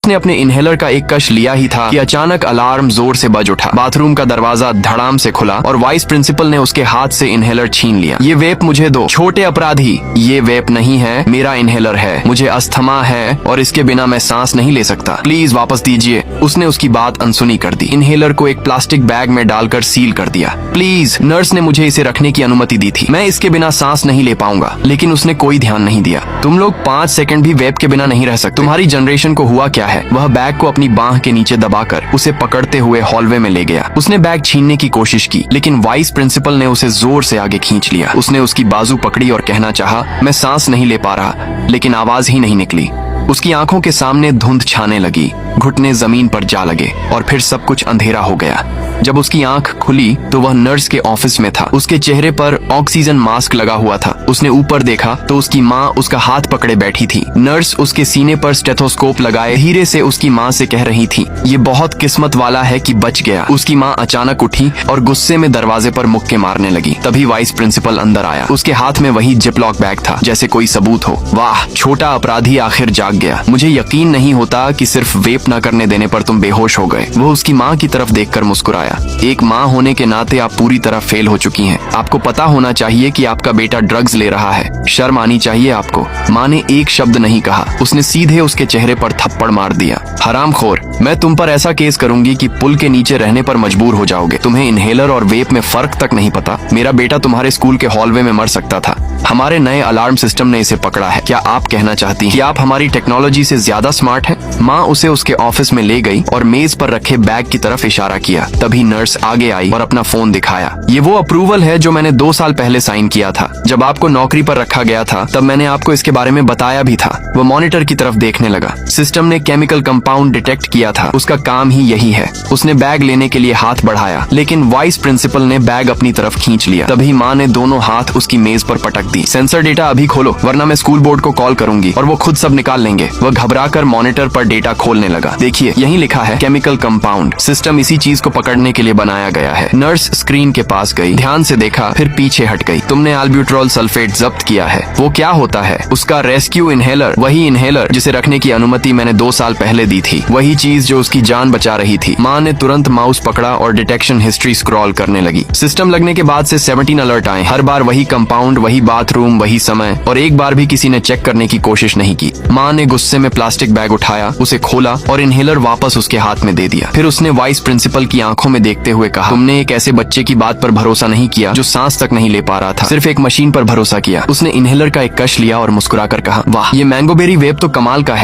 ने अपने इनहेलर का एक कश लिया ही था कि अचानक अलार्म जोर से बज उठा। बाथरूम का दरवाजा धड़ाम से खुला और वाइस प्रिंसिपल ने उसके हाथ से इनहेलर छीन लिया। ये वेप मुझे दो। छोटे अपराधी, ये वेप नहीं है, मेरा इनहेलर है। मुझे अस्थमा है और इसके बिना मैं सांस नहीं ले सकता। प्लीज वापस दीजिए। उसने उसकी बात अनसुनी कर दी। इनहेलर को एक प्लास्टिक बैग में डालकर सील कर दिया। प्लीज, नर्स ने मुझे इसे रखने की अनुमति दी थी। मैं इसके बिना सांस नहीं ले पाऊंगा। लेकिन उसने कोई ध्यान नहीं दिया। तुम लोग 5 सेकंड भी वेप के बिना नहीं रह सकते। तुम्हारी जनरेशन को हुआ क्या है? वह बैग को अपनी बाह के नीचे दबाकर उसे पकड़ते हुए हॉलवे में ले गया। उसने बैग छीनने की कोशिश की, लेकिन वाइस प्रिंसिपल ने उसे जोर से आगे खींच लिया। उसने उसकी बाजू पकड़ी और कहना चाहा, मैं सांस नहीं ले पा रहा, लेकिन आवाज ही नहीं निकली। उसकी आंखों के सामने धुंध छाने लगी, घुटने जमीन पर जा लगे और फिर सब कुछ अंधेरा हो गया। जब उसकी आंख खुली तो वह नर्स के ऑफिस में था। उसके चेहरे पर ऑक्सीजन मास्क लगा हुआ था। उसने ऊपर देखा तो उसकी माँ उसका हाथ पकड़े बैठी थी। नर्स उसके सीने पर स्टेथोस्कोप लगाए धीरे से उसकी माँ से कह रही थी, ये बहुत किस्मत वाला है कि बच गया। उसकी माँ अचानक उठी और गुस्से में दरवाजे पर मुक्के मारने लगी। तभी वाइस प्रिंसिपल अंदर आया। उसके हाथ में वही जिपलॉक बैग था, जैसे कोई सबूत हो। वाह, छोटा अपराधी आखिर जाग गया। मुझे यकीन नहीं होता कि सिर्फ वेप न करने देने पर तुम बेहोश हो गए। वो उसकी माँ की तरफ देखकर मुस्कुराया। एक माँ होने के नाते आप पूरी तरह फेल हो चुकी हैं। आपको पता होना चाहिए कि आपका बेटा ड्रग्स ले रहा है। शर्म आनी चाहिए आपको। माँ ने एक शब्द नहीं कहा। उसने सीधे उसके चेहरे पर थप्पड़ मार दिया। हरामखोर, मैं तुम पर ऐसा केस करूंगी कि पुल के नीचे रहने पर मजबूर हो जाओगे। तुम्हें इनहेलर और वेप में फर्क तक नहीं पता। मेरा बेटा तुम्हारे स्कूल के हॉलवे में मर सकता था। हमारे नए अलार्म सिस्टम ने इसे पकड़ा है। क्या आप कहना चाहती हैं कि आप हमारी टेक्नोलॉजी से ज्यादा स्मार्ट हैं? माँ उसे उसके ऑफिस में ले गई और मेज पर रखे बैग की तरफ इशारा किया। तभी नर्स आगे आई और अपना फोन दिखाया। ये वो अप्रूवल है जो मैंने 2 साल पहले साइन किया था। जब आपको नौकरी पर रखा गया था तब मैंने आपको इसके बारे में बताया भी था। वो मॉनिटर की तरफ देखने लगा। सिस्टम ने केमिकल कंपाउंड डिटेक्ट किया था। उसका काम ही यही है। उसने बैग लेने के लिए हाथ बढ़ाया, लेकिन वाइस प्रिंसिपल ने बैग अपनी तरफ खींच लिया। तभी माँ ने दोनों हाथ उसकी मेज पर पटक दी। सेंसर डेटा अभी खोलो, वरना मैं स्कूल बोर्ड को कॉल करूंगी और वो खुद सब निकाल लेंगे। वह घबराकर मॉनिटर पर डेटा खोलने लगा। देखिए, यही लिखा है केमिकल कंपाउंड। सिस्टम इसी चीज को पकड़ने के लिए बनाया गया है। नर्स स्क्रीन के पास गई, ध्यान से देखा, फिर पीछे हट गई। तुमने अल्ब्यूट्रॉल सल्फेट जब्त किया है। वो क्या होता है? उसका रेस्क्यू इनहेलर। वही इनहेलर जिसे रखने की अनुमति मैंने 2 साल पहले दी थी। वही चीज जो उसकी जान बचा रही थी। माँ ने तुरंत माउस पकड़ा और डिटेक्शन हिस्ट्री स्क्रॉल करने लगी। सिस्टम लगने के बाद से 17 अलर्ट आए। हर बार वही कंपाउंड, वही बाथरूम, वही समय, और एक बार भी किसी ने चेक करने की कोशिश नहीं की। माँ ने गुस्से में प्लास्टिक बैग उठाया, उसे खोला और इनहेलर वापस उसके हाथ में दे दिया। फिर उसने वाइस प्रिंसिपल की आंखों में देखते हुए कहा, तुमने एक ऐसे बच्चे की बात पर भरोसा नहीं किया जो सांस तक नहीं ले पा रहा था। सिर्फ एक मशीन पर भरोसा किया। उसने इनहेलर का एक कश लिया और मुस्कुराकर कहा, वाह, ये मैंगोबेरी वेप तो कमाल का है।